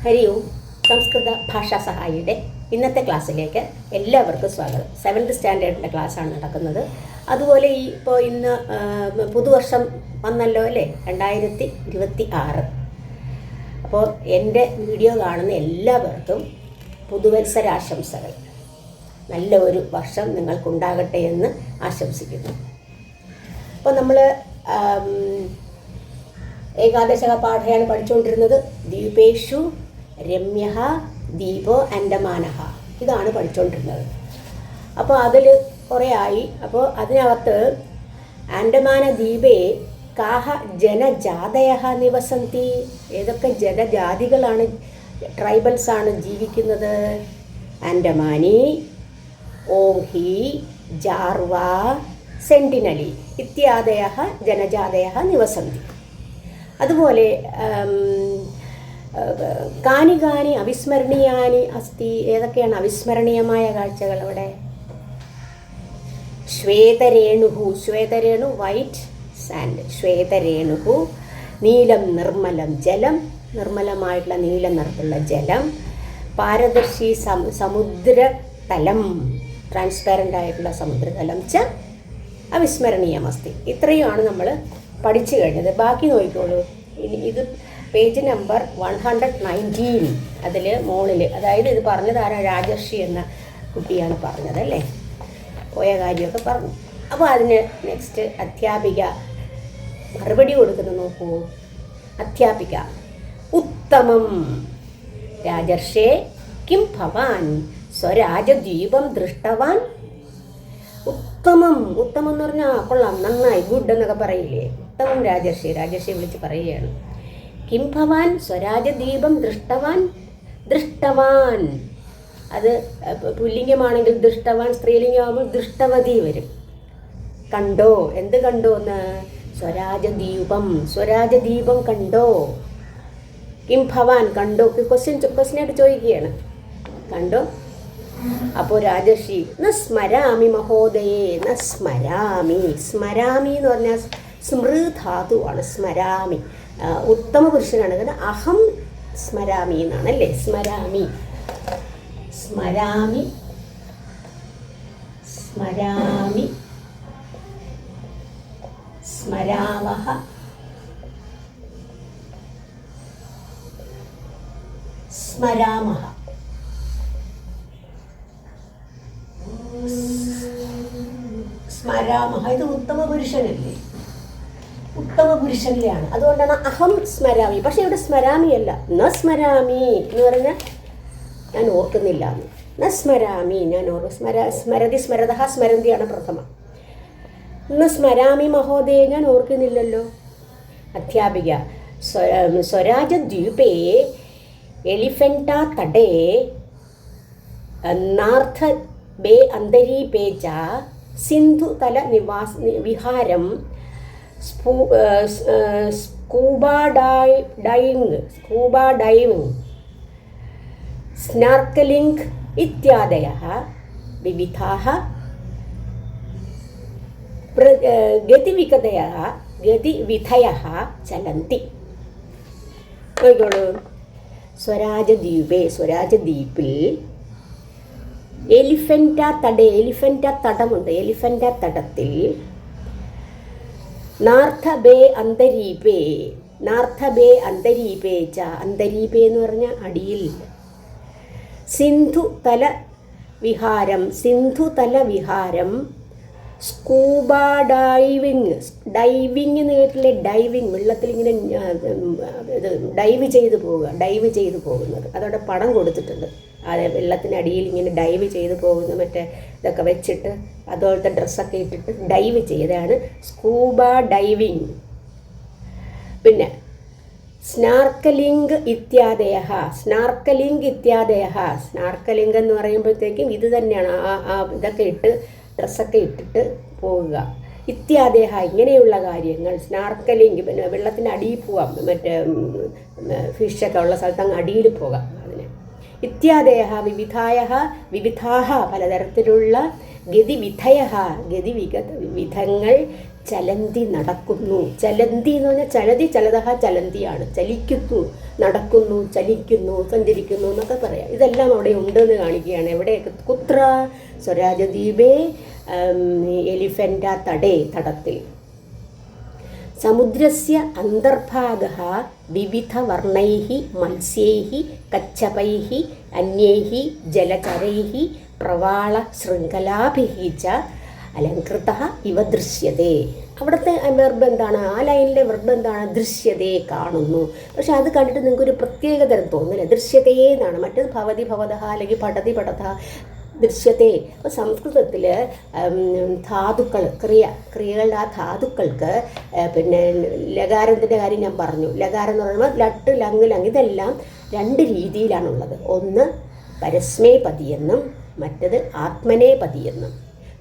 ഹരി ഓം. സംസ്കൃത ഭാഷാ സഹായിയുടെ ഇന്നത്തെ ക്ലാസ്സിലേക്ക് എല്ലാവർക്കും സ്വാഗതം. 7th സ്റ്റാൻഡേർഡിൻ്റെ ക്ലാസ്സാണ് നടക്കുന്നത്. അതുപോലെ ഇന്ന് പുതുവർഷം വന്നല്ലോ അല്ലേ, 2026. അപ്പോൾ എൻ്റെ വീഡിയോ കാണുന്ന എല്ലാവർക്കും പുതുവത്സരാശംസകൾ. നല്ല ഒരു വർഷം നിങ്ങൾക്കുണ്ടാകട്ടെ എന്ന് ആശംസിക്കുന്നു. അപ്പോൾ നമ്മൾ ഏകാദശക പാഠയാണ് പഠിച്ചുകൊണ്ടിരുന്നത്. ദ്വീപേഷു രമ്യഃ ദീപോ അൻഡമാനഃ, ഇതാണ് പഠിച്ചുകൊണ്ടിരുന്നത്. അപ്പോൾ അതിൽ കുറേ ആയി. അപ്പോൾ അതിനകത്ത് ആൻഡമാന ദ്വീപേ കാഹ ജനജാതയഃ നിവസന്തി, ഏതൊക്കെ ജനജാതികളാണ്, ട്രൈബൽസാണ് ജീവിക്കുന്നത്? ആൻഡമാനി, ഓംഹി, ജാർവ, സെന്റിനലി ഇത്യാദയഃ ജനജാതയഃ നിവസന്തി. അതുപോലെ കാനി കാനി അവിസ്മരണീയാനി അസ്തി, ഏതൊക്കെയാണ് അവിസ്മരണീയമായ കാഴ്ചകൾ അവിടെ? ശ്വേതരേണുഹു, ശ്വേതരേണു വൈറ്റ് സാൻഡ്, ശ്വേതരേണുഹു. നീലം നിർമ്മലം ജലം, നിർമ്മലമായിട്ടുള്ള നീല നിറത്തിലുള്ള ജലം. പാരദർശി സമുദ്രതലം, ട്രാൻസ്പാരൻ്റ് ആയിട്ടുള്ള സമുദ്രതലം ച അവിസ്മരണീയമസ്തി. ഇത്രയുമാണ് നമ്മൾ പഠിച്ചു കഴിഞ്ഞത്. ബാക്കി നോക്കിക്കോളൂ. ഇത് പേജ് നമ്പർ 119, അതിൽ മുകളിൽ, അതായത് ഇത് പറഞ്ഞത് ആരാ? രാജർഷി എന്ന കുട്ടിയാണ് പറഞ്ഞതല്ലേ, പോയ കാര്യമൊക്കെ പറഞ്ഞു. അപ്പോൾ അതിന് നെക്സ്റ്റ് അധ്യാപിക മറുപടി കൊടുക്കുന്നു. നോക്കൂ. അധ്യാപിക: ഉത്തമം രാജർഷേ കിം ഭവാൻ സ്വരാജദ്വീപം ദൃഷ്ടവാൻ? ഉത്തമം, ഉത്തമം എന്ന് പറഞ്ഞാൽ കൊള്ളാം, നന്നായി, ഗുഡ് എന്നൊക്കെ പറയില്ലേ. ഉത്തമം രാജർഷി, രാജർഷി വിളിച്ച് പറയുകയാണ്. കിം ഭവാൻ സ്വരാജദ്വീപം ദൃഷ്ടവാൻ? ദൃഷ്ടവാൻ അത് പുല്ലിംഗമാണെങ്കിൽ ദൃഷ്ടവാൻ, സ്ത്രീലിംഗമാകുമ്പോൾ ദൃഷ്ടവതി വരും. കണ്ടോ? എന്ത് കണ്ടോ എന്ന്? സ്വരാജദ്വീപം, സ്വരാജദ്വീപം കണ്ടോ? കിം ഭവാൻ കണ്ടോ? ക്വസ്റ്റ്യനായിട്ട് ചോദിക്കുകയാണ്. കണ്ടോ? അപ്പോൾ രാജർഷി: ന സ്മരാമി മഹോദയേ, ന സ്മരാമി. സ്മരാമി എന്ന് പറഞ്ഞാൽ സ്മൃധാതുവാണ്. സ്മരാമി ഉത്തമ പുരുഷനാണ്. കാരണം അഹം സ്മരാമി എന്നാണ് അല്ലേ. സ്മരാമി, സ്മരാമി, സ്മരാമി, സ്മരാമഃ, സ്മരാമഃ. സ്മരാമഃ ഇത് ഉത്തമ പുരുഷനല്ലേ, ഉത്തമ പുരുഷനിലാണ്. അതുകൊണ്ടാണ് അഹം സ്മരാമി. പക്ഷെ ഇവിടെ സ്മരാമി അല്ല, ന സ്മരാമി എന്ന് പറഞ്ഞാൽ ഞാൻ ഓർക്കുന്നില്ല. ന സ്മരാമി, ഞാൻ സ്മരതി, സ്മരതഃ, സ്മരന്തിയാണ് പ്രഥമം. ന സ്മരാമി മഹോദയ, ഞാൻ ഓർക്കുന്നില്ലല്ലോ. അധ്യാപിക: സ്വരാജദ്വീപേ എലിഫന്റ തടേ നാർത്ഥ ബേ അന്തരീപേ ച സിന്ധുതല വിഹാരം സ്കൂബാ ഡൈവിംഗ്, സ്നാർക്കലിംഗ് ഇത്യാദയഃ വിവിധാഃ ഗതിവിധയഃ ചലന്തി. നോക്കിക്കോളൂ. സ്വരാജദ്വീപേ, സ്വരാജദ്വീപിൽ എലിഫന്റ തടേ, എലിഫന്റ തടമുണ്ട്. എലിഫന്റ തടത്തിൽ നാർത്ഥ ബേ അന്തരീപേ, നാർത്ഥ ബേ അന്തരീപേ ച, അന്തരീപേ എന്ന് പറഞ്ഞാൽ അടിയിൽ. സിന്ധുതല വിഹാരം, സിന്ധുതല വിഹാരം. സ്കൂബാ ഡൈവിങ്, ഡൈവിങ് എന്ന് കേട്ടില്ലേ? ഡൈവിങ്, വെള്ളത്തിൽ ഇങ്ങനെ ഇത് ഡൈവ് ചെയ്ത് പോവുക, ഡൈവ് ചെയ്ത് പോകുന്നത്. അതവിടെ പടം കൊടുത്തിട്ടുണ്ട്. അത് വെള്ളത്തിനടിയിൽ ഇങ്ങനെ ഡൈവ് ചെയ്ത് പോകുന്ന, മറ്റേ ഇതൊക്കെ വെച്ചിട്ട് അതുപോലത്തെ ഡ്രസ്സൊക്കെ ഇട്ടിട്ട് ഡൈവ് ചെയ്താണ് സ്കൂബ ഡൈവിങ്. പിന്നെ സ്നാർക്കലിംഗ് ഇത്യാദയഃ, സ്നാർക്കലിംഗ് ഇത്യാദയഃ. സ്നാർക്കലിംഗ് എന്ന് പറയുമ്പോഴത്തേക്കും ഇത് തന്നെയാണ്, ഇതൊക്കെ ഇട്ട് ഡ്രസ്സൊക്കെ ഇട്ടിട്ട് പോവുക. ഇത്യാദയഃ ഇങ്ങനെയുള്ള കാര്യങ്ങൾ. സ്നാർക്കലിംഗ് പിന്നെ വെള്ളത്തിൻ്റെ അടിയിൽ പോവാം, മറ്റേ ഫിഷൊക്കെ ഉള്ള സ്ഥലത്ത് അങ്ങ് അടിയിൽ പോകാം. അതിന് ഇത്യാദയഃ വിവിധാഃ പലതരത്തിലുള്ള ഗതിവിധയഃ, വിധങ്ങൾ ചലന്തി നടക്കുന്നു. ചലന്തി എന്ന് പറഞ്ഞാൽ ചലതി ചലതഹ ചലന്തിയാണ്. ചലിക്കുന്നു, നടക്കുന്നു, ചലിക്കുന്നു, സഞ്ചരിക്കുന്നു എന്നൊക്കെ പറയാം. ഇതെല്ലാം അവിടെ ഉണ്ടെന്ന് കാണിക്കുകയാണ്. എവിടെ? കുത്ര സ്വരാജദ്വീപേ എലിഫൻ്റ തടേ, തടത്തിൽ. സമുദ്രസ്യ അന്തർഭാഗഃ വിവിധവർണ്ണൈഃ മത്സ്യൈഃ കച്ഛപൈഃ അന്യൈഃ ജലചരൈഃ പ്രവാള ശൃംഖലാഭിഃ ച അലങ്കൃതഃ ഇവ ദൃശ്യതേ. അവിടുത്തെ വെർബ് എന്താണ്? ആ ലൈനിലെ വെർബ് എന്താണ്? ദൃശ്യതേ, കാണുന്നു. പക്ഷെ അത് കണ്ടിട്ട് നിങ്ങൾക്കൊരു പ്രത്യേക തരം തോന്നില്ല. ദൃശ്യതേ എന്നാണ്. മറ്റേത് ഭവതി ഭവതഃ അല്ലെങ്കിൽ പഠതി പഠതഃ, ദൃശ്യത്തെ. അപ്പോൾ സംസ്കൃതത്തിൽ ധാതുക്കൾ, ക്രിയകളുടെ ആ ധാതുക്കൾക്ക് പിന്നെ ലകാരത്തിൻ്റെ കാര്യം ഞാൻ പറഞ്ഞു. ലകാരം എന്ന് പറയുമ്പോൾ ലട്ട്, ലങ്, ലങ് ഇതെല്ലാം രണ്ട് രീതിയിലാണുള്ളത്. ഒന്ന് പരസ്മേപതി എന്നും മറ്റത് ആത്മനേപതി എന്നും.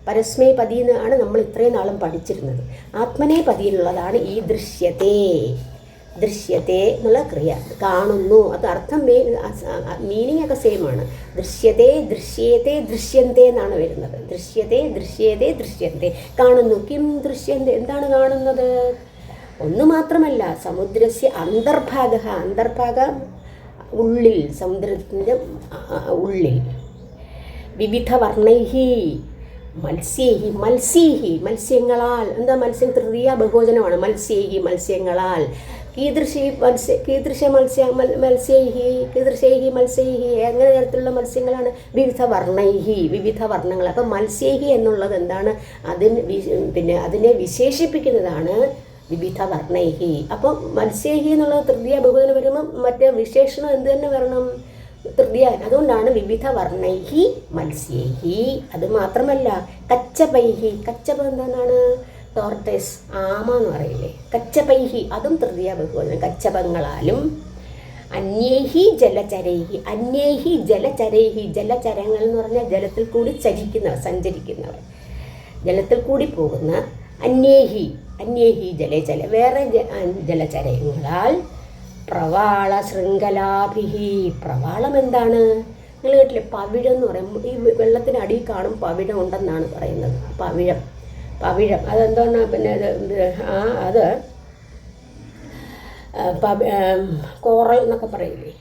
പരസ്മേപതി എന്നാണ് നമ്മൾ ഇത്രയും നാളും പഠിച്ചിരുന്നത്. ആത്മനേപതിയിലുള്ളതാണ് ഈ ദൃശ്യത്തെ. ദൃശ്യത്തെ എന്നുള്ള ക്രിയ, കാണുന്നു. അത് അർത്ഥം മീനിങ് ഒക്കെ സെയിം ആണ്. ദൃശ്യത്തെ, ദൃശ്യത്തെ, ദൃശ്യന്തേ എന്നാണ് വരുന്നത്. ദൃശ്യത്തെ, ദൃശ്യത്തെ, ദൃശ്യന്തേ, കാണുന്നു. കിം ദൃശ്യന്തേ, എന്താണ് കാണുന്നത്? ഒന്ന് മാത്രമല്ല, സമുദ്രസ്യ അന്തർഭാഗ, അന്തർഭാഗം ഉള്ളിൽ, സമുദ്രത്തിൻ്റെ ഉള്ളിൽ. വിവിധ വർണ്ണൈഹി മത്സ്യേഹി, മത്സ്യേഹി മത്സ്യങ്ങളാൽ. എന്താ മത്സ്യം? തൃതീയ ബഹുവചനമാണ്. മത്സ്യേഹി മത്സ്യങ്ങളാൽ. കീദൃശൈഹി മത്സ്യൈഹി എങ്ങനെ തരത്തിലുള്ള മത്സ്യങ്ങളാണ്? വിവിധ വർണ്ണൈഹി, വിവിധ വർണ്ണങ്ങൾ. അപ്പം മത്സ്യേഹി എന്നുള്ളത് എന്താണ്? അതിനെ വിശേഷിപ്പിക്കുന്നതാണ് വിവിധ വർണ്ണൈഹി. അപ്പം മത്സ്യേഹി എന്നുള്ളത് തൃതീയ ബഹുവചനം വരുമ്പം മറ്റേ വിശേഷണം എന്ത് തന്നെ വരണം? തൃതീയ. അതുകൊണ്ടാണ് വിവിധ വർണ്ണൈഹി മത്സ്യേഹി. അത് മാത്രമല്ല, കച്ചപൈഹി. കച്ചപം എന്താണ്? ടോർട്ടൈസ്, ആമ എന്ന് പറയില്ലേ? കച്ചപൈഹി, അതും തൃതീയ ബഹുവചനം. കച്ചപങ്ങളാലും. അന്യേഹി ജലചരൈഹി, അന്യേഹി ജലചരൈഹി. ജലചരങ്ങൾ എന്ന് പറഞ്ഞാൽ ജലത്തിൽ കൂടി സഞ്ചരിക്കുന്നവർ, ജലത്തിൽ കൂടി പോകുന്ന. അന്യേഹി, അന്യേഹി ജലചര, വേറെ ജലചരങ്ങളാൽ. പ്രവാള ശൃംഖലാഭിഹി. പ്രവാളം എന്താണ്? നിങ്ങൾ കേട്ടില്ലേ? പവിഴം എന്ന് പറയുമ്പോൾ ഈ വെള്ളത്തിനടിയിൽ കാണും പവിഴം ഉണ്ടെന്നാണ് പറയുന്നത്. പവിഴം, പവിഴം അതെന്താണ്? പിന്നെ അത് കോറൽ എന്നൊക്കെ പറയില്ലേ?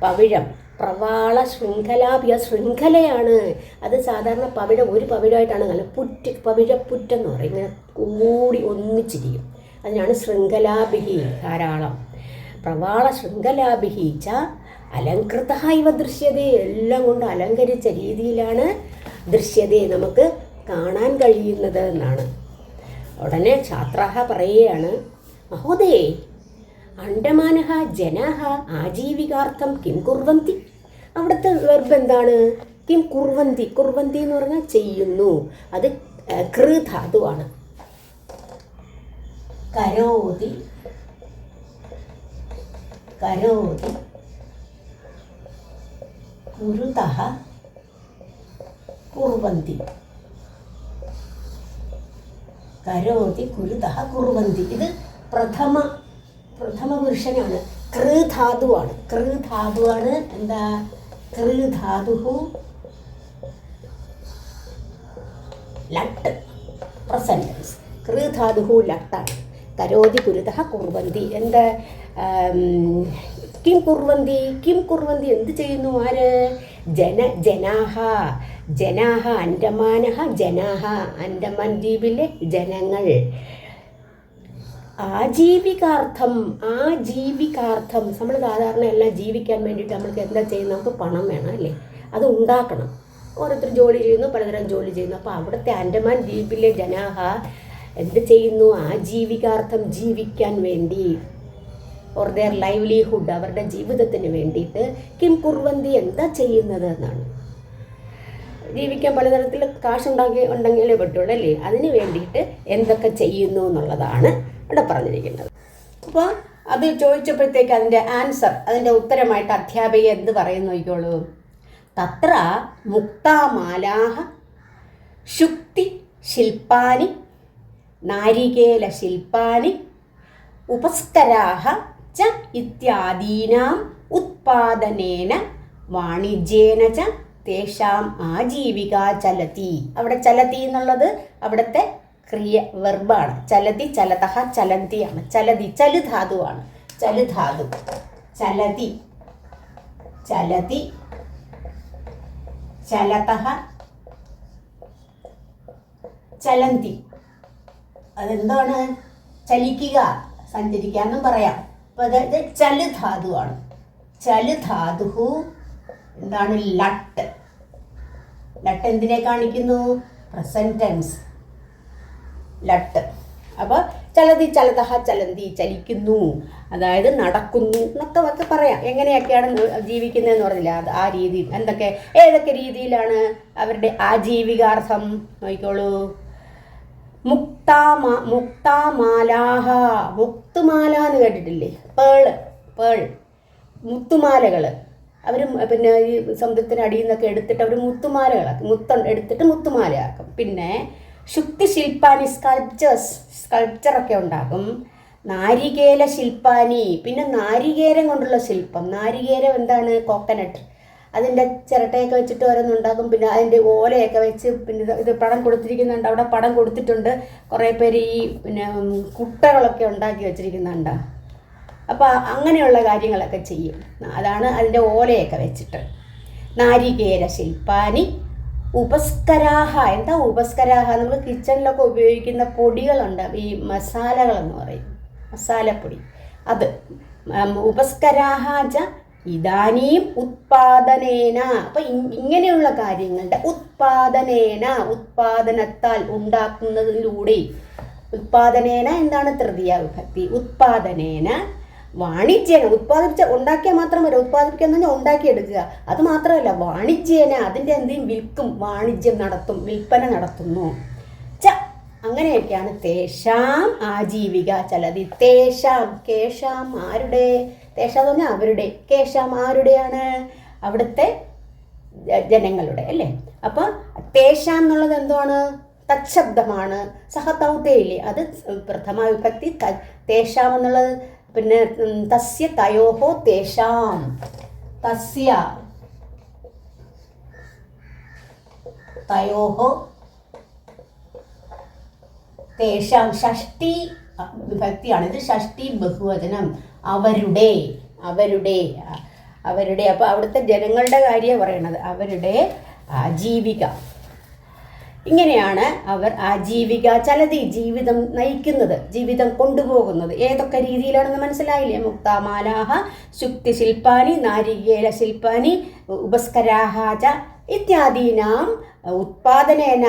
പവിഴം. പ്രവാള ശൃംഖലാഭി, ശൃംഖലയാണ്. അത് സാധാരണ പവിഴം ഒരു പവിഴമായിട്ടാണ് കാണുന്നത്. പുറ്റ്, പവിഴപ്പുറ്റെന്ന് പറയും. ഇങ്ങനെ കൂടി ഒന്നിച്ചിരിക്കും. അതിനാണ് ശൃംഖലാഭിഹി, ധാരാളം. പ്രവാള ശൃംഖലാഭിഹി ച അലങ്കൃതഃ ഇവ ദൃശ്യതേ. എല്ലാം കൊണ്ട് അലങ്കരിച്ച രീതിയിലാണ് ദൃശ്യതേ, നമുക്ക് കാണാൻ കഴിയുന്നത് എന്നാണ്. ഉടനെ ഛാത്രാഹ പറയുകയാണ്, മഹോദയേ അണ്ഡമാനഃ ജനാഃ ആജീവികാർത്ഥം കിം കുർവന്തി. അവിടുത്തെ വെർബ് എന്താണ്? കിം കുർവന്തി. കുർവന്തി എന്ന് പറഞ്ഞാൽ ചെയ്യുന്നു. അത് കൃ ധാതുവാണ്. കരോതി, കരോതി കുരുതഃ കുർവന്തി. കരോതി കുരുതഃ കുർവന്തി. ഇത് പ്രഥമ പുരുഷനാണ്. കൃ ധാതുവാണ്. കൃ ധാതുവാണ്. എന്താ? കൃ ധാതു ലട്ട്, പ്രസന്റ്. കൃ ധാതു ലട്ടാണ്. കരോതി കുരുതഃ കുർവന്തി. എന്താ? കിം കുർവന്തി, കിം കുർവന്തി എന്ത് ചെയ്യുന്നു? ആര്? ജനാഹ, ജനാഹ അൻഡമാനഃ ജനാഹ, അൻഡമാൻ ദ്വീപിലെ ജനങ്ങൾ. ആജീവികാർത്ഥം, ആജീവികാർത്ഥം. നമ്മൾ സാധാരണ എല്ലാം ജീവിക്കാൻ വേണ്ടിയിട്ട് നമ്മൾക്ക് എന്താ ചെയ്യുന്നത്? നമുക്ക് പണം വേണം അല്ലേ? അത് ഉണ്ടാക്കണം. ഓരോരുത്തർ ജോലി ചെയ്യുന്നു, പലതരം ജോലി ചെയ്യുന്നു. അപ്പോൾ അവിടുത്തെ ആൻഡമാൻ ദ്വീപിലെ ജനാഹ എന്ത് ചെയ്യുന്നു? ആജീവികാർത്ഥം, ജീവിക്കാൻ വേണ്ടി, ഓർ ദെയർ ലൈവ്ലിഹുഡ്, അവരുടെ ജീവിതത്തിന് വേണ്ടിയിട്ട്. കിം കുർവന്തി എന്താ ചെയ്യുന്നത് എന്നാണ്. ജീവിക്കാൻ പലതരത്തിൽ കാശുണ്ടെങ്കിലേ പറ്റുള്ളൂ അല്ലേ? അതിന് വേണ്ടിയിട്ട് എന്തൊക്കെ ചെയ്യുന്നു എന്നുള്ളതാണ് ഇവിടെ പറഞ്ഞിരിക്കുന്നത്. അപ്പോൾ അത് ചോദിച്ചപ്പോഴത്തേക്ക് അതിൻ്റെ ആൻസർ, അതിൻ്റെ ഉത്തരമായിട്ട് അധ്യാപിക എന്ത് പറയുന്നു നോക്കിക്കോളൂ. തത്ര മുക്താമാലാഹ ശുക്തി ശില്പാനി നാരികേല ശില്പാനി ഉപസ്കരാഹ ച ഇത്യാദീനാം ഉത്പാദനേന വാണിജ്യേന ച തേഷാം ആജീവിക ചലതി. അവിടെ ചലതി എന്നുള്ളത് അവിടുത്തെ വെർബാണ്. ചലതി ചലതഹ ചലന്തിയാണ്. ചലതി ചലു ധാതുവാണ്. ചലു ധാതു. ചലതി ചലതി ചലതഹ ചലന്തി. അതെന്താണ്? ചലിക്കുക, സഞ്ചരിക്കുക എന്നും പറയാം. അപ്പോൾ അതായത് ചലു ധാതുവാണ്. ചലു ധാതു എന്താണ്? ലട്ട്. ലട്ട് എന്തിനെ കാണിക്കുന്നു? Present tense. ലട്ട്. അപ്പോൾ ചലതി ചലതഹ ചലന്തി, ചലിക്കുന്നു, അതായത് നടക്കുന്നു എന്നൊക്കെ പറയാം. എങ്ങനെയൊക്കെയാണ് ജീവിക്കുന്നതെന്ന് പറഞ്ഞില്ല, അത് ആ രീതിയിൽ. ഏതൊക്കെ രീതിയിലാണ് അവരുടെ ആജീവികാർത്ഥം നോക്കിക്കോളൂ. മുക്താമാലാഹ. മുക്തുമാല എന്ന് കേട്ടിട്ടില്ലേ? പേൾ മുത്തുമാലകൾ. അവർ പിന്നെ ഈ സമുദ്രത്തിന് അടിയിൽ നിന്നൊക്കെ എടുത്തിട്ട് അവർ മുത്തുമാലകളാക്കും. എടുത്തിട്ട് മുത്തുമാലയാക്കും. പിന്നെ ശുക്തി ശില്പാനി, സ്കൾപ്ചറൊക്കെ ഉണ്ടാക്കും. നാരികേല ശില്പാനി, പിന്നെ നാരികേരം കൊണ്ടുള്ള ശില്പം. നാരികേരം എന്താണ്? കോക്കനട്ട്. അതിൻ്റെ ചിരട്ടയൊക്കെ വെച്ചിട്ട് ഓരോന്നുണ്ടാക്കും. പിന്നെ അതിൻ്റെ ഓലയൊക്കെ വെച്ച്, പിന്നെ ഇത് പടം കൊടുത്തിരിക്കുന്നുണ്ട്, അവിടെ പടം കൊടുത്തിട്ടുണ്ട്. കുറേ പേര് ഈ പിന്നെ കുട്ടകളൊക്കെ ഉണ്ടാക്കി വെച്ചിരിക്കുന്നുണ്ട്. അപ്പോൾ അങ്ങനെയുള്ള കാര്യങ്ങളൊക്കെ ചെയ്യും. അതാണ് അതിൻ്റെ ഓലയൊക്കെ വെച്ചിട്ട്. നാരികേര ശില്പാനി ഉപസ്കരാഹ. എന്താ ഉപസ്കരാഹ? നമ്മൾ കിച്ചണിലൊക്കെ ഉപയോഗിക്കുന്ന പൊടികളുണ്ട്, ഈ മസാലകളെന്ന് പറയും, മസാലപ്പൊടി. അത് ഉപസ്കരാഹ ച ഇതാനീം ഉത്പാദനേന. അപ്പം ഇങ്ങനെയുള്ള കാര്യങ്ങളുടെ ഉത്പാദനത്താൽ, ഉണ്ടാക്കുന്നതിലൂടെ. ഉത്പാദനേന എന്താണ്? തൃതീയ വിഭക്തി. ഉത്പാദനേന വാണിജ്യേന. ഉണ്ടാക്കിയാൽ മാത്രം വരെ. ഉത്പാദിപ്പിക്കുക എന്ന് പറഞ്ഞാൽ ഉണ്ടാക്കിയെടുക്കുക. അത് മാത്രമല്ല, വാണിജ്യേന അതിൻ്റെ എന്തെങ്കിലും വിൽക്കും, വാണിജ്യം നടത്തും, വിൽപ്പന നടത്തുന്നു. അങ്ങനെയൊക്കെയാണ് തേഷാം ആജീവിക ചലതി. കേശാം ആരുടെ? തേഷാം എന്ന് പറഞ്ഞാൽ അവരുടെ. കേശാം ആരുടെയാണ്? അവിടുത്തെ ജനങ്ങളുടെ, അല്ലേ? അപ്പം തേഷാം എന്നുള്ളത് എന്താണ്? തച്ഛബ്ദമാണ്. സഹതൗതയില്ലേ, അത് പ്രഥമ വിഭക്തി. തേഷാം എന്നുള്ളത് പിന്നെ തസ്യ തയോഹോ തേഷാം. തസ്യ തയോഹോ തേഷാം. ഷഷ്ടി വിഭക്തിയാണ് ഇത്. ഷഷ്ടി ബഹുവചനം. അവരുടെ. അപ്പോൾ അവിടുത്തെ ജനങ്ങളുടെ കാര്യമാണ് പറയണത്. അവരുടെ ആജീവിക. ഇങ്ങനെയാണ് അവർ ആജീവിക ചലതി, ജീവിതം നയിക്കുന്നത്, ജീവിതം കൊണ്ടുപോകുന്നത്. ഏതൊക്കെ രീതിയിലാണെന്ന് മനസ്സിലായില്ലേ? മുക്താമാലാഹ ശുക്തി ശില്പാനി നാരികേല ശില്പാനി ഉപസ്കരാഹ ച ഇത്യാദീനാം ഉത്പാദനേന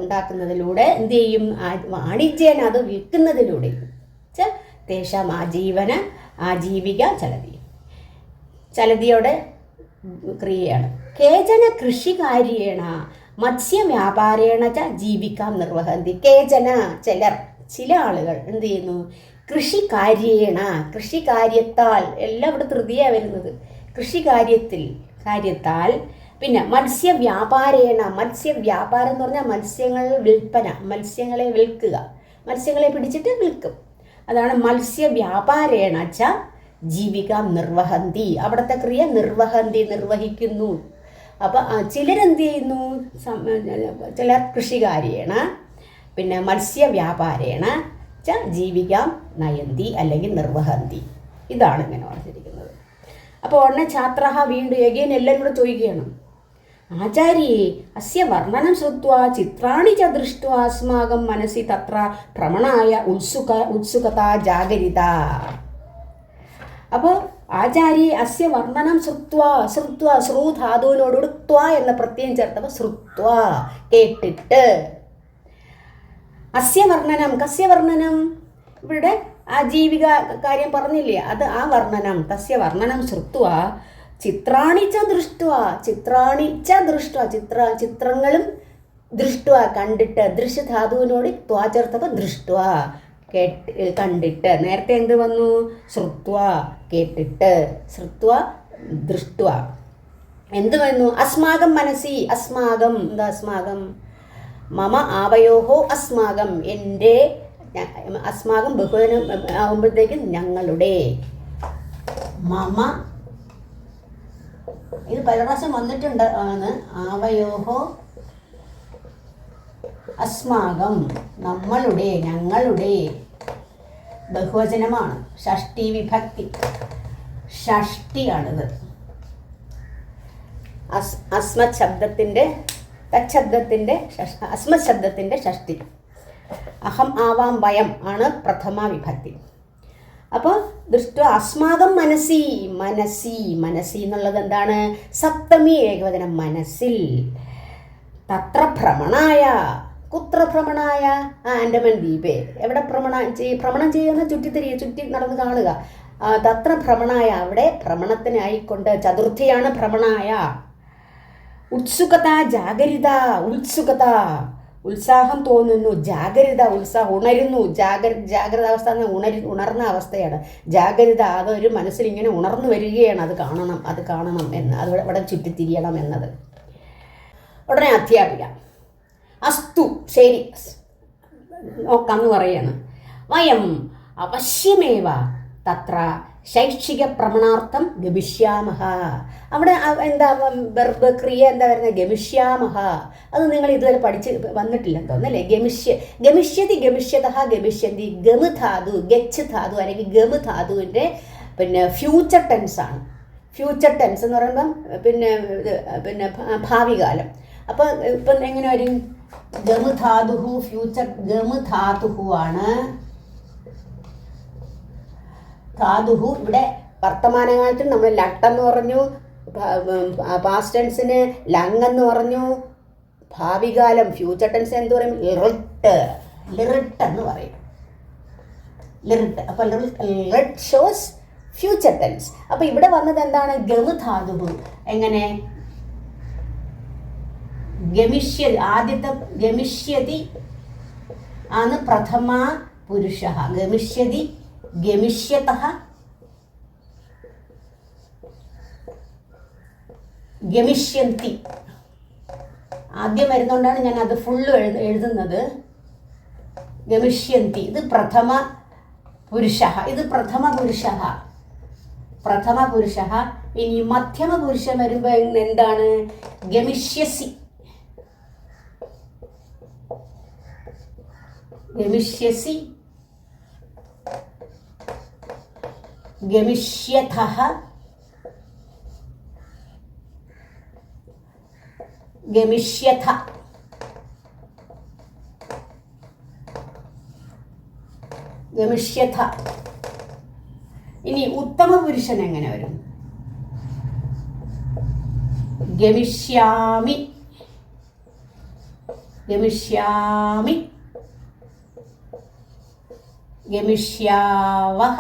ഉണ്ടാക്കുന്നതിലൂടെ എന്ത് ചെയ്യും? വാണിജ്യേന അത് വിൽക്കുന്നതിലൂടെ. തേഷാം ആജീവിക ചലതി. ചലതിയുടെ ക്രിയയാണ്. കേചന കൃഷികാര്യേണ മത്സ്യവ്യാപാരേണ ച ജീവിക്കാം നിർവഹന്തി. കേചന ചില ആളുകൾ എന്ത് ചെയ്യുന്നു? കൃഷികാര്യത്താൽ. എല്ലാം ഇവിടെ തൃതീയ വരുന്നത്. കാര്യത്താൽ. പിന്നെ മത്സ്യവ്യാപാരേണ. മത്സ്യവ്യാപാരം എന്ന് പറഞ്ഞാൽ മത്സ്യങ്ങൾ വിൽപ്പന, മത്സ്യങ്ങളെ വിൽക്കുക, മത്സ്യങ്ങളെ പിടിച്ചിട്ട് വിൽക്കും. അതാണ് മത്സ്യവ്യാപാരേണ ച ജീവിക്കാം നിർവഹന്തി. അവിടുത്തെ ക്രിയ നിർവഹന്തി, നിർവഹിക്കുന്നു. അപ്പം ചിലരെന്ത് ചെയ്യുന്നു? ചിലർ കൃഷികാര്യേണ, പിന്നെ മത്സ്യവ്യാപാരേണ ച ജീവിക്കാം നയന്തി അല്ലെങ്കിൽ നിർവഹന്തി. ഇതാണ് ഇങ്ങനെ പറഞ്ഞിരിക്കുന്നത്. അപ്പോൾ ഉടനെ ഛാത്ര വീണ്ടും എഗെയിൻ എല്ലാവരും കൂടെ ചോദിക്കുകയാണ്, ആചാര്യേ അസ്യ വർണ്ണനം ശ്രുത്വാ ചിത്രാണി ച ദൃഷ്ട്വാ അസ്മാകം മനസ്സി തത്ര ഭ്രമണായ ഉത്സുകത ജാഗരിത. അപ്പോൾ ആചാര്യ അസ്യ വർണ്ണനം ശ്രു ധാതുവിനോടുകൂടി ത്വ എന്ന പ്രത്യയം ചേർത്തപ്പോൾ ശ്രുത്വ, കേട്ടിട്ട്. അസ്യ വർണ്ണനം, കസ്യ വർണ്ണനം? ഇവിടെ ആജീവിക കാര്യം പറഞ്ഞില്ലേ, അത് ആ വർണ്ണനം. തസ്യ വർണ്ണനം ശ്രുത്വ ചിത്രാണി ച ദൃഷ്ട്വാ. ചിത്രങ്ങളും ദൃഷ്ട്വാ കണ്ടിട്ട്. ദൃശ്യധാതുവിനോട് ത്വാ ചേർത്തപ്പോൾ ദൃഷ്ട്വാ, കണ്ടിട്ട്. നേരത്തെ എന്ത് വന്നു? ശ്രുത്വ, കേട്ടിട്ട്. ശ്രുത്വ ദൃഷ്ട്വ. എന്ത് വന്നു? അസ്മാകം മനസ്സി. അസ്മാകം എന്താ? അസ്മാകം മമ ആവയോഹോ അസ്മാകം, എൻ്റെ. അസ്മാകം ബഹുവചനം ആകുമ്പോഴത്തേക്കും ഞങ്ങളുടെ. മമ ഇത് പല പ്രാവശ്യം വന്നിട്ടുണ്ട്. ആണ് ആവയോഹോ അസ്മാകം, നമ്മളുടെ, ഞങ്ങളുടെ ബഹുവചനമാണ്. ഷഷ്ടി വിഭക്തി, ഷഷ്ടിയാണിത്. അസ്മത് ശബ്ദത്തിൻ്റെ, തച്ഛബ്ദത്തിൻ്റെ, അസ്മത് ശബ്ദത്തിൻ്റെ ഷഷ്ടി. അഹം, ആവാം, വയം ആണ് പ്രഥമ വിഭക്തി. അപ്പോൾ ദൃഷ്ട അസ്മാകം മനസ്സി, മനസ്സി, മനസ്സി എന്നുള്ളത് എന്താണ്? സപ്തമി ഏകവചനം, മനസ്സിൽ. തത്ര ഭ്രമണായ, കുത്ര ഭ്രമണായ? ആൻഡമാൻ ദ്വീപേ. എവിടെ ഭ്രമണം ചെയ്യുന്ന? ചുറ്റി നടന്ന് കാണുക. തത്ര ഭ്രമണായ, അവിടെ ഭ്രമണത്തിനായിക്കൊണ്ട്. ചതുർത്ഥിയാണ് ഭ്രമണായ. ഉത്സുകത, ജാഗരിത, ഉത്സുകത, ഉത്സാഹം തോന്നുന്നു. ജാഗരിത, ഉത്സാഹം, ഉണരുന്നു. ജാഗ്രത അവസ്ഥ ഉണർന്ന അവസ്ഥയാണ് ജാഗരിത. അതൊരു മനസ്സിലിങ്ങനെ ഉണർന്നു വരികയാണ്. അത് കാണണം എന്ന്, അത് അവിടെ ചുറ്റിത്തിരിയണം എന്നത്. ഉടനെ അധ്യാപിക, അസ്തു, ശരി, നോക്കാമെന്ന് പറയാണ്. വയം അവശ്യമേവ തത്ര ശൈക്ഷിക ഭ്രമണാർത്ഥം ഗമിഷ്യാമഹ. അവിടെ എന്താ വെർബ്, ക്രിയ എന്താ പറയുന്നത്? ഗമിഷ്യാമഹ. അത് നിങ്ങൾ ഇതുവരെ പഠിച്ച് വന്നിട്ടില്ലെന്ന് തോന്നല്ലേ? ഗമിഷ്യതി, ഗമിഷ്യതഃ, ഗമിഷ്യന്തി. ഗമ് ധാതു, ഗച്ച് ധാതു അല്ലെങ്കിൽ ഗമ് ധാതുവിൻ്റെ ഫ്യൂച്ചർ ടെൻസ് ആണ്. ഫ്യൂച്ചർ ടെൻസ് എന്ന് പറയുമ്പം ഭാവി കാലം. അപ്പോൾ ഇപ്പം എങ്ങനെ വരും? ഗമ് ധാതുഹു, ഫ്യൂച്ചർ ഗമ് ധാതുഹു ആണ്. ധാതുഹു ഇവിടെ വർത്തമാനകാലത്തിൽ നമ്മൾ ലട്ടെന്ന് പറഞ്ഞു, പാസ്റ്റ് ടെൻസിന് ലങ് എന്ന് പറഞ്ഞു. ഭാവികാലം ഫ്യൂച്ചർ ടെൻസ് എന്ത് പറയും? ലിറിട്ട് എന്ന് പറയും. ലിറിട്ട്. അപ്പോൾ ലിറിട്ട് ഷോസ് ഫ്യൂച്ചർ ടെൻസ്. അപ്പോൾ ഇവിടെ വന്നത് എന്താണ്? ഗമ് ധാതുഹു. എങ്ങനെ? ഗമിഷ്യതി, ആദ്യത്തെ ഗമിഷ്യതി ആണ് പ്രഥമ പുരുഷ. ഗമിഷ്യതി, ഗമിഷ്യതഃ, ഗമിഷ്യന്തി. ആദ്യം വരുന്നതുകൊണ്ടാണ് ഞാൻ അത് ഫുള്ള് എഴുതുന്നത്. ഗമിഷ്യന്തി, ഇത് പ്രഥമ പുരുഷ. ഇത് പ്രഥമ പുരുഷ. പ്രഥമ പുരുഷ. ഇനി മധ്യമ പുരുഷൻ വരുമ്പോൾ എന്താണ്? ഗമിഷ്യസി, ഗമിഷ്യസി, ഗമിഷ്യഥഃ, ഗമിഷ്യഥ. ഗമിഷ്യഥ. ഇനി ഉത്തമ പുരുഷൻ എങ്ങനെ വരും? ഗമിഷ്യാമി, ഗമിഷ്യാമി, ഗമിഷ്യാവഹ,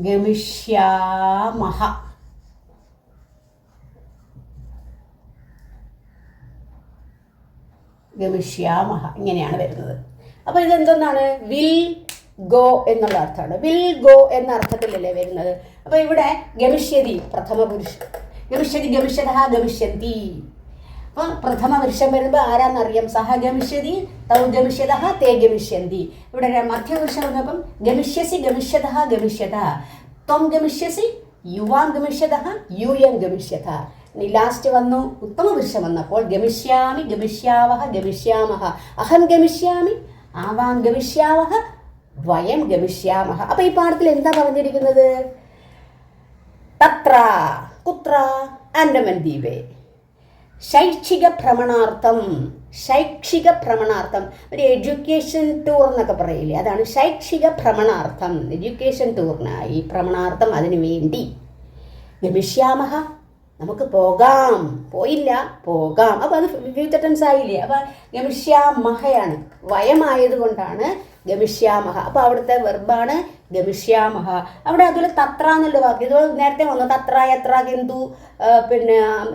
ഗമിഷ്യാമഹ. ഗമിഷ്യാമഹ ഇങ്ങനെയാണ് വരുന്നത്. അപ്പോൾ ഇതെന്താണ്? വിൽ ഗോ എന്നുള്ള അർത്ഥമാണ്. വിൽ ഗോ എന്ന അർത്ഥത്തിലല്ലേ വരുന്നത്. അപ്പോൾ ഇവിടെ ഗമിഷ്യതി പ്രഥമ പുരുഷൻ, ഗമിഷ്യതി, ഗമിഷ്യതഃ, ഗമിഷ്യന്തി. അപ്പം പ്രഥമ പുരുഷൻ വരുമ്പോൾ ആരാന്നറിയാം? സഹ ഗമിഷ്യതി, തൗ ഗമിഷ്യതഃ, തേ ഗമിഷ്യന്തി. ഇവിടെ മധ്യപുരുഷൻ വന്നപ്പം ഗമിഷ്യസി, ഗമിഷ്യതഃ, ഗമിഷ്യത. ത്വം ഗമിഷ്യസി, യുവാം ഗമിഷ്യതഃ, യൂയം ഗമിഷ്യത. ഇനി ലാസ്റ്റ് വന്നു ഉത്തമ പുരുഷൻ വന്നപ്പോൾ ഗമിഷ്യാമി, ഗമിഷ്യാവഹ, ഗമിഷ്യാമഹ. അഹം ഗമിഷ്യാമി, ആവാം ഗമിഷ്യാവഹ, വയം ഗമിഷ്യാമഹ. അപ്പൊ ഈ പാഠത്തിൽ എന്താ പറഞ്ഞിരിക്കുന്നത്? തത്ര, കുത്ര? ആൻഡമാൻ ദ്വീപേ. ശൈക്ഷിക ഭ്രമണാർത്ഥം. ശൈക്ഷിക ഭ്രമണാർത്ഥം, ഒരു എഡ്യൂക്കേഷൻ ടൂർ എന്നൊക്കെ പറയില്ലേ, അതാണ് ശൈക്ഷിക ഭ്രമണാർത്ഥം. എഡ്യൂക്കേഷൻ ടൂറിനായി, ഭ്രമണാർത്ഥം, അതിനു വേണ്ടി. ഗമിഷ്യാമഹ, നമുക്ക് പോകാം. പോയില്ല, പോകാം. അപ്പോൾ അത് ഫ്യൂച്ചർ ടെൻസ് ആയില്ലേ. അപ്പോൾ ഗമിഷ്യാമഹയാണ്, വയമായതുകൊണ്ടാണ് ഗമിഷ്യാമഹ. അപ്പോൾ അവിടുത്തെ വെർബാണ് ഗമിഷ്യാമഹ. അവിടെ അതുപോലെ തത്ര എന്നുള്ള വാക്ക് ഇത് നേരത്തെ വന്നു. തത്ര, എത്ര, കിന്തു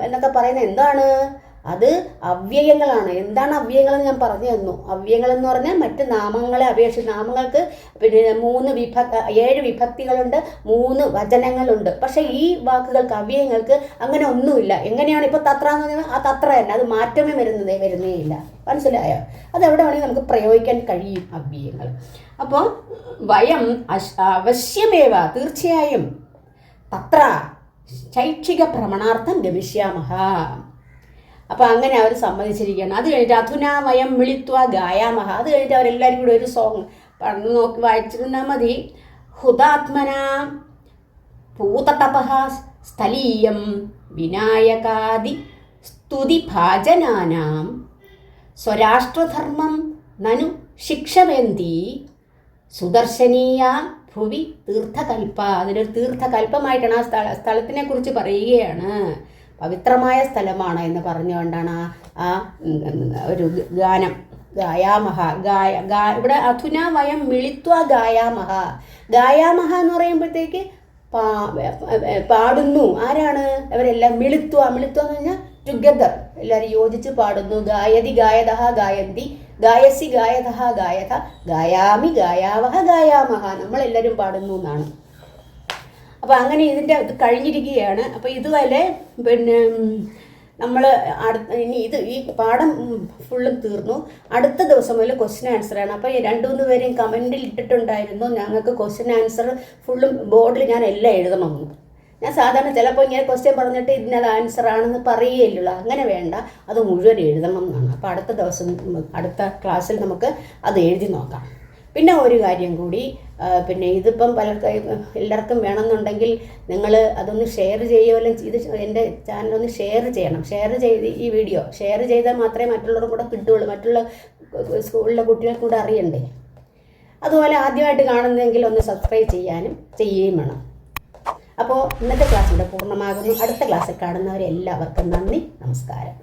എന്നൊക്കെ പറയുന്നത് എന്താണ്? അത് അവ്യയങ്ങളാണ്. എന്താണ് അവ്യയങ്ങളെന്ന് ഞാൻ പറഞ്ഞു തന്നു. അവ്യയങ്ങളെന്ന് പറഞ്ഞാൽ മറ്റ് നാമങ്ങളെ അപേക്ഷിച്ച് നാമങ്ങൾക്ക് 7 വിഭക്തികളുണ്ട്, 3 വചനങ്ങളുണ്ട്. പക്ഷേ ഈ വാക്കുകൾക്ക്, അവ്യയങ്ങൾക്ക് അങ്ങനെ ഒന്നുമില്ല. എങ്ങനെയാണ് ഇപ്പോൾ തത്ര എന്ന് പറഞ്ഞാൽ ആ തത്ര തന്നെ, അത് മാറ്റമേ വരുന്നേ ഇല്ല. മനസ്സിലായോ? അതെവിടെ വേണമെങ്കിൽ നമുക്ക് പ്രയോഗിക്കാൻ കഴിയും അവ്യയങ്ങൾ. അപ്പോൾ വയം അവശ്യമേവ, തീർച്ചയായും, തത്ര ശൈക്ഷിക ഭ്രമണാർത്ഥം ഗമിഷ്യാമഹ. അപ്പോൾ അങ്ങനെ അവർ സമ്മതിച്ചിരിക്കുകയാണ്. അത് കഴിഞ്ഞിട്ട് അധുനാ വയം മിളിത്വ ഗായാമഹ, അത് കഴിഞ്ഞിട്ട് അവരെല്ലാവരും കൂടി ഒരു സോങ് പറഞ്ഞു നോക്കി വായിച്ചിരുന്നാൽ മതി. ഹുതാത്മന പൂതതപഃ സ്ഥലീയം വിനായകാദി സ്തുതി ഭാജനാനാം സ്വരാഷ്ട്രധർമ്മം നനു ശിക്ഷമേന്തി സുദർശനീയ ഭുവി തീർത്ഥകൽപ്പ. അതിനൊരു തീർത്ഥകൽപ്പമായിട്ടാണ് ആ സ്ഥലത്തിനെ കുറിച്ച് പറയുകയാണ്. പവിത്രമായ സ്ഥലമാണ് എന്ന് പറഞ്ഞുകൊണ്ടാണ് ആ ഒരു ഗാനം ഗായാമഹ. ഇവിടെ അധുന വയം മിളിത്വ ഗായാമഹ. ഗായാമഹ എന്ന് പറയുമ്പോഴത്തേക്ക് പാടുന്നു. ആരാണ്? അവരെല്ലാം മിളിത്വ എന്ന് പറഞ്ഞാൽ ടുഗദർ, എല്ലാവരും യോജിച്ച് പാടുന്നു. ഗായതി ഗായതഃ ഗായന്തി, ഗായസി ഗായതഃ ഗായത, ഗായാമി ഗായാവഹ ഗായാമഹ, നമ്മളെല്ലാവരും പാടുന്നു എന്നാണ്. അപ്പോൾ അങ്ങനെ ഇതിൻ്റെ ഇത് കഴിഞ്ഞിരിക്കുകയാണ്. അപ്പോൾ ഇതുവരെ പിന്നെ നമ്മൾ ഇനി ഈ പാഠം ഫുള്ളും തീർന്നു. അടുത്ത ദിവസം മുതൽ ക്വസ്റ്റ്യൻ ആൻസറാണ്. അപ്പോൾ 2-3 പേരും കമൻറ്റിൽ ഇട്ടിട്ടുണ്ടായിരുന്നു ഞങ്ങൾക്ക് ക്വസ്റ്റ്യൻ ആൻസർ ഫുള്ളും ബോർഡിൽ ഞാൻ എല്ലാം എഴുതണമെന്ന്. ഞാൻ സാധാരണ ചിലപ്പോൾ ഇങ്ങനെ ക്വസ്റ്റ്യൻ പറഞ്ഞിട്ട് ഇതിനത് ആൻസറാണെന്ന് പറയുകയില്ലല്ലോ. അങ്ങനെ വേണ്ട, അത് മുഴുവൻ എഴുതണം എന്നാണ്. അപ്പോൾ അടുത്ത ദിവസം അടുത്ത ക്ലാസ്സിൽ നമുക്ക് അത് എഴുതി നോക്കാം. പിന്നെ ഒരു കാര്യം കൂടി, പിന്നെ ഇതിപ്പം എല്ലാവർക്കും വേണമെന്നുണ്ടെങ്കിൽ നിങ്ങൾ അതൊന്ന് ഷെയർ ചെയ്യുമല്ലോ. ഇത് എൻ്റെ ചാനലൊന്ന് ഷെയർ ചെയ്യണം. ഷെയർ ചെയ്ത് ഈ വീഡിയോ ഷെയർ ചെയ്താൽ മാത്രമേ മറ്റുള്ളവർക്കും കൂടെ കിട്ടുകയുള്ളൂ. മറ്റുള്ള സ്കൂളിലെ കുട്ടികൾക്കും കൂടെ അറിയണ്ടേ. അതുപോലെ ആദ്യമായിട്ട് കാണുന്നതെങ്കിൽ ഒന്ന് സബ്സ്ക്രൈബ് ചെയ്യുകയും വേണം. അപ്പോൾ ഇന്നത്തെ ക്ലാസ് ഇവിടെ പൂർണ്ണമാകുന്നു. അടുത്ത ക്ലാസ്സിൽ കാണുന്നവരെല്ലാവർക്കും നന്ദി, നമസ്കാരം.